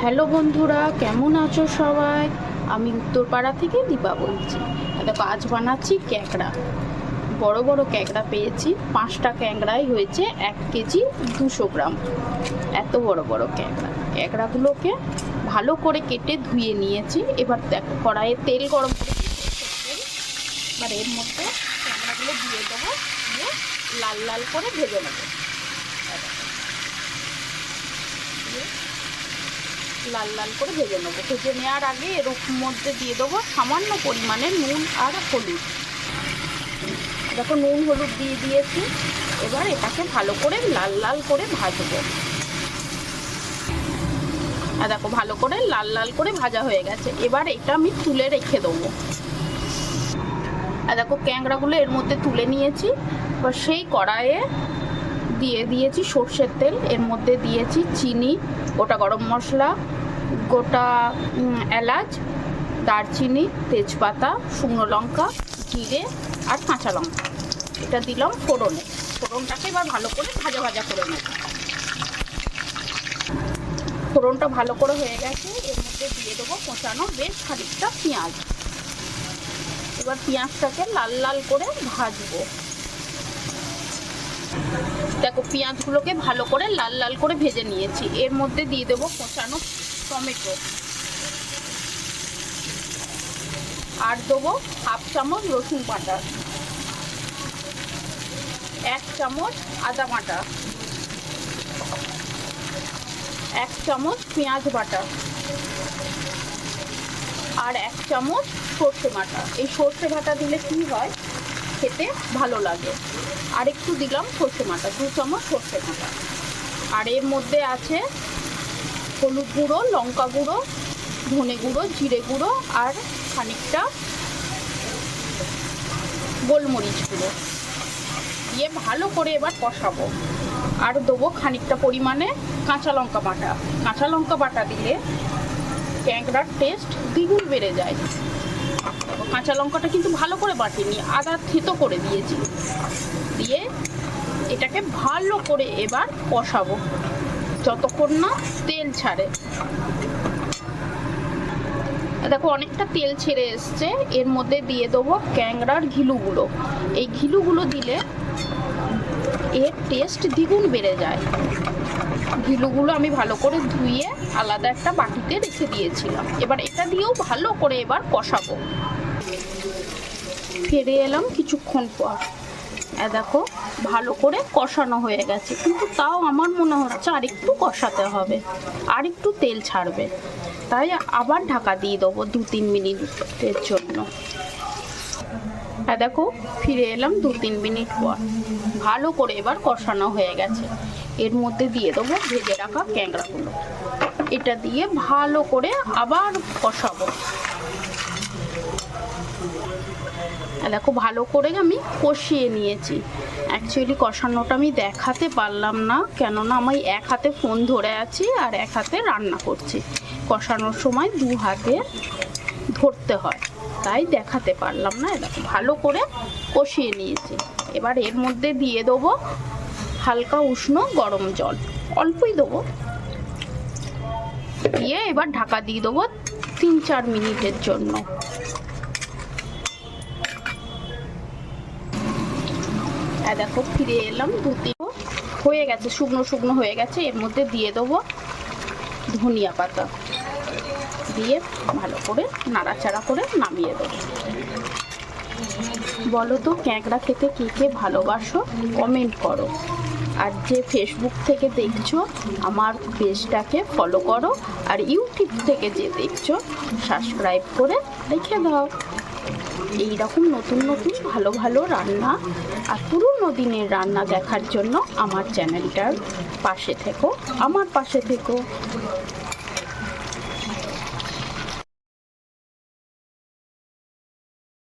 Hello বন্ধুরা, কেমন আছো সবাই? আমি উত্তরপাড়া থেকে দীপা বলছি। দেখো, আজ বানাচ্ছি ক্যাঁকড়া। বড় বড় ক্যাঁকড়া পেয়েছি, 5টা ক্যাঁকড়াই হয়েছে 1 কেজি 200 গ্রাম। এত বড় বড় ক্যাঁকড়া। ক্যাঁকড়াগুলোকে ভালো করে কেটে ধুয়ে নিয়েছি। এবার দেখো, কড়াইয়ে তেল গরম করে এবার এর মধ্যে ক্যাঁকড়াগুলো দিয়ে দেবো, দিয়ে লাল লাল করে ভেজে নেবো। লাল লাল করে ভেজে নেবো। ভেজে নেওয়ার আগে এর মধ্যে দিয়ে দেবো সামান্য পরিমাণে নুন আর হলুদ। দেখো, নুন হলুদ দিয়ে দিয়েছি। এবার এটাকে ভালো করে লাল লাল করে ভাজবো। আর দেখো, ভালো করে লাল লাল করে ভাজা হয়ে গেছে। এবার এটা আমি তুলে রেখে দেবো। আর দেখো, ক্যাঁকড়াগুলো এর মধ্যে তুলে নিয়েছি। এবার সেই কড়াইয়ে দিয়ে দিয়েছি সর্ষের তেল। এর মধ্যে দিয়েছি চিনি, গোটা গরম মশলা, গোটা এলাচ, দারচিনি, তেজপাতা, শুকনো লঙ্কা, জিরে আর কাঁচা লঙ্কা। এটা দিলাম ফোড়নে। ফোড়নটাকে এবার ভালো করে ভাজা ভাজা করে নেব। ফোড়নটা ভালো করে হয়ে গেছে। এর মধ্যে দিয়ে দেবো কোচানো বেশ খানিকটা পেঁয়াজ। এবার পেঁয়াজটাকে লাল লাল করে ভাজবো। দেখো, পেঁয়াজগুলোকে ভালো করে লাল লাল করে ভেজে নিয়েছি। এর মধ্যে দিয়ে দেবো কোচানো টমেটো, আর দেবো 1/2 চামচ রসুন বাটা, 1 চামচ আদা বাটা, 1 চামচ পেঁয়াজ বাটা আর 1 চামচ সর্ষে বাটা। এই সর্ষে বাটা দিলে কি হয়, খেতে ভালো লাগে। আর একটু দিলাম সর্ষে বাটা, 2 চামচ সর্ষে বাটা। আর এর মধ্যে আছে হলুদ গুঁড়ো, লঙ্কা গুঁড়ো, ধনে গুঁড়ো, জিরে গুঁড়ো আর খানিকটা গোলমরিচ গুঁড়ো দিয়ে ভালো করে এবার কষাবো। আর দেবো খানিকটা পরিমাণে কাঁচা লঙ্কা বাটা। কাঁচা লঙ্কা বাটা দিলে ক্যাঁকড়ার টেস্ট দ্বিগুণ বেড়ে যায়। কাঁচা লঙ্কাটা কিন্তু ভালো করে বাটিনি, আদা থেতো করে দিয়েছি। দিয়ে এটাকে ভালো করে এবার কষাবো যতক্ষণ না তেল ছাড়ে। দেখো, অনেকটা তেল ছেড়ে এসছে। এর মধ্যে দিয়ে দেবো ক্যাংড়ার ঘিলুগুলো। এই ঘিলুগুলো দিলে এর টেস্ট দ্বিগুণ বেড়ে যায়। ঘিলুগুলো আমি ভালো করে ধুয়ে আলাদা একটা বাটিতে রেখে দিয়েছিলাম। এবার এটা দিয়েও ভালো করে এবার কষাবো। ফিরে এলাম কিছুক্ষণ পর। দেখো, ভালো করে কষানো হয়ে গেছে, কিন্তু তাও আমার মনে হচ্ছে আর একটু কষাতে হবে, আর একটু তেল ছাড়বে। তাই আবার ঢাকা দিয়ে দেবো 2-3 মিনিটের জন্য। দেখো, ফিরে এলাম 2-3 মিনিট পর। ভালো করে এবার কষানো হয়ে গেছে। এর মধ্যে দিয়ে দেবো ভেজে রাখা ক্যাঁকড়াগুলো। এটা দিয়ে ভালো করে আবার কষাবো। দেখো, ভালো করে আমি কষিয়ে নিয়েছি। অ্যাকচুয়ালি কষানোটা আমি দেখাতে পারলাম না, কেননা আমি এক হাতে ফোন ধরে আছি আর এক হাতে রান্না করছি। কষানোর সময় 2 হাতে ধরতে হয়, তাই দেখাতে পারলাম না। দেখো, ভালো করে কষিয়ে নিয়েছি। এবার এর মধ্যে দিয়ে দেবো হালকা উষ্ণ গরম জল, অল্পই দেবো। দিয়ে এবার ঢাকা দিয়ে দেবো 3-4 মিনিটের জন্য। দেখো, ফিরে এলাম 2-3 হয়ে গেছে, শুকনো শুকনো হয়ে গেছে। এর মধ্যে দিয়ে দেবো ধনিয়া পাতা, দিয়ে ভালো করে নাড়াচাড়া করে নামিয়ে দেবো। বলো তো, ক্যাঁকড়া খেতে কে কে ভালোবাসো? কমেন্ট করো। আর যে ফেসবুক থেকে দেখছো, আমার পেজটাকে ফলো করো। আর ইউটিউব থেকে যে দেখছো, সাবস্ক্রাইব করে রেখে দাও। এই রকম নতুন নতুন ভালো ভালো রান্না আর পুরনো দিনের রান্না দেখার জন্য আমার চ্যানেলটার পাশে থেকো, আমার পাশে থেকো।